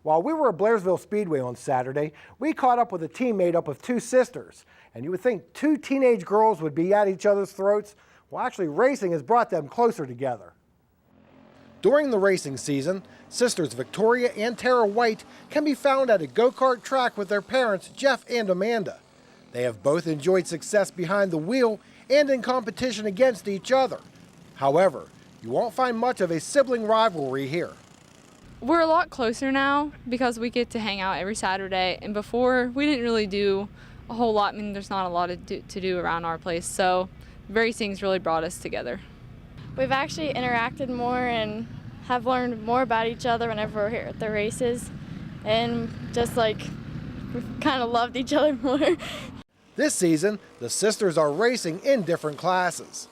While we were at Blairsville Speedway on Saturday, we caught up with a team made up of two sisters. And you would think two teenage girls would be at each other's throats. Well, actually, racing has brought them closer together. During the racing season, sisters Victoria and Tara White can be found at a go-kart track with their parents, Jeff and Amanda. They have both enjoyed success behind the wheel and in competition against each other. However, you won't find much of a sibling rivalry here. We're a lot closer now because we get to hang out every Saturday, and before we didn't really do a whole lot. I mean, there's not a lot to do around our place, so racing's really brought us together. We've actually interacted more and have learned more about each other whenever we're here at the races, and just like we've kind of loved each other more. This season, the sisters are racing in different classes.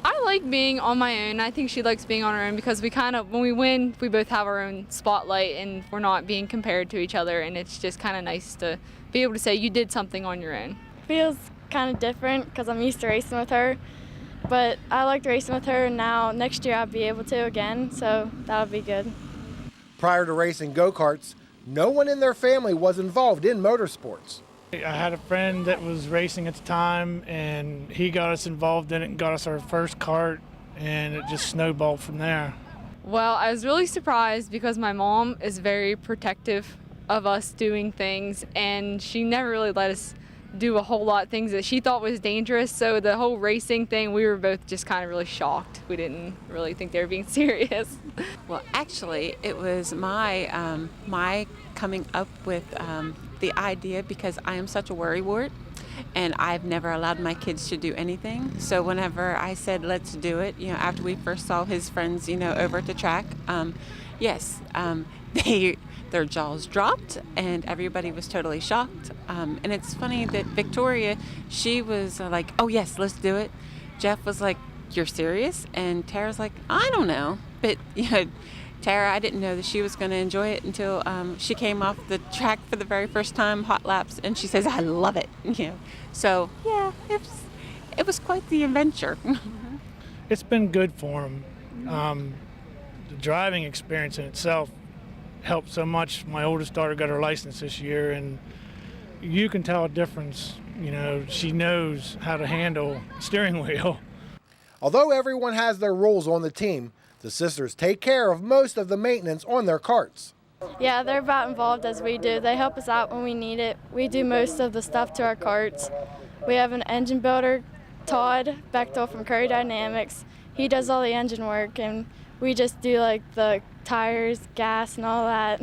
I like being on my own. I think she likes being on her own because we kind of, when we win, we both have our own spotlight and we're not being compared to each other, and it's just kind of nice to be able to say you did something on your own. Feels kind of different because I'm used to racing with her, but I liked racing with her, and now next year I'll be able to again, so that'll be good. Prior to racing go-karts, no one in their family was involved in motorsports. I had a friend that was racing at the time, and he got us involved in it and got us our first kart, and it just snowballed from there. Well, I was really surprised because my mom is very protective of us doing things, and she never really let us do a whole lot of things that she thought was dangerous. So the whole racing thing, we were both just kind of really shocked. We didn't really think they were being serious. Well, actually, it was my my coming up with the idea, because I am such a worrywart and I've never allowed my kids to do anything. So whenever I said let's do it, after we first saw his friends, over at the track, yes, their jaws dropped and everybody was totally shocked. And it's funny that Victoria, she was like, oh yes, let's do it. Jeff was like, you're serious? And Tara's like, I don't know. But Tara, I didn't know that she was going to enjoy it until she came off the track for the very first time, hot laps, and she says, I love it. So yeah, it was quite the adventure. It's been good for them. The driving experience in itself helped so much. My oldest daughter got her license this year, and you can tell a difference. She knows how to handle a steering wheel. Although everyone has their roles on the team, the sisters take care of most of the maintenance on their karts. Yeah, they're about involved as we do. They help us out when we need it. We do most of the stuff to our karts. We have an engine builder, Todd Bechtel from Curry Dynamics. He does all the engine work, and we just do like the tires, gas, and all that.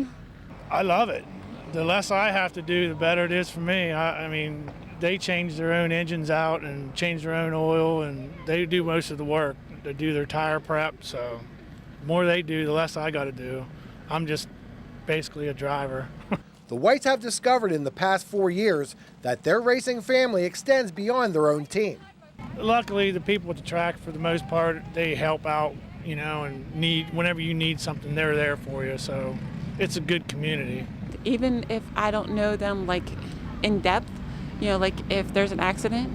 I love it. The less I have to do, the better it is for me. I mean, they change their own engines out and change their own oil, and they do most of the work. They do their tire prep, so the more they do, the less I got to do. I'm just basically a driver. The Whites have discovered in the past 4 years that their racing family extends beyond their own team. Luckily, the people at the track, for the most part, they help out, and whenever you need something, they're there for you. So it's a good community. Even if I don't know them like in depth, like if there's an accident,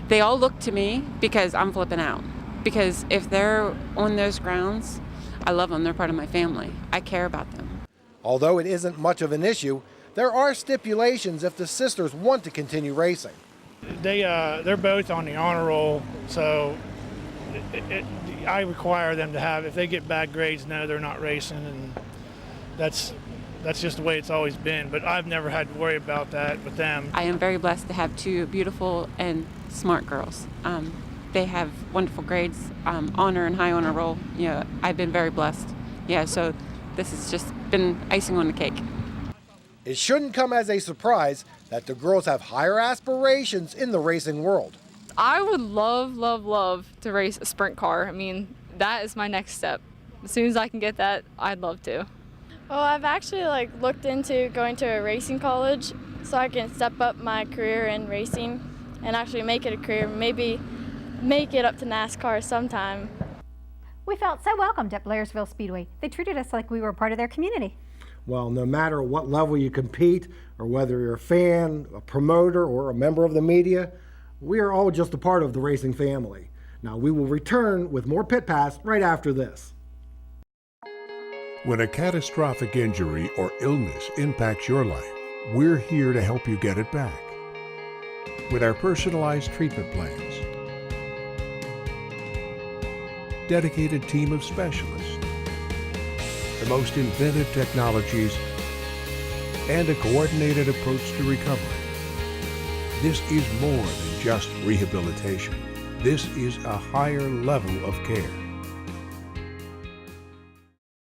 they all look to me because I'm flipping out. Because if they're on those grounds, I love them. They're part of my family. I care about them. Although it isn't much of an issue, there are stipulations if the sisters want to continue racing. They're both on the honor roll, so I require them to have, if they get bad grades, no, they're not racing, and that's just the way it's always been. But I've never had to worry about that with them. I am very blessed to have two beautiful and smart girls. They have wonderful grades, honor and high honor roll. I've been very blessed. So this has just been icing on the cake. It shouldn't come as a surprise that the girls have higher aspirations in the racing world. I would love to race a sprint car. I mean, that is my next step. As soon as I can get that, I'd love to. Well, I've actually looked into going to a racing college so I can step up my career in racing and actually make it a career, maybe make it up to NASCAR sometime. We felt so welcomed at Blairsville Speedway. They treated us like we were part of their community. Well, no matter what level you compete, or whether you're a fan, a promoter, or a member of the media, we are all just a part of the racing family. Now, we will return with more Pit Pass right after this. When a catastrophic injury or illness impacts your life, we're here to help you get it back. With our personalized treatment plans, dedicated team of specialists, the most inventive technologies, and a coordinated approach to recovery. This is more than just rehabilitation. This is a higher level of care.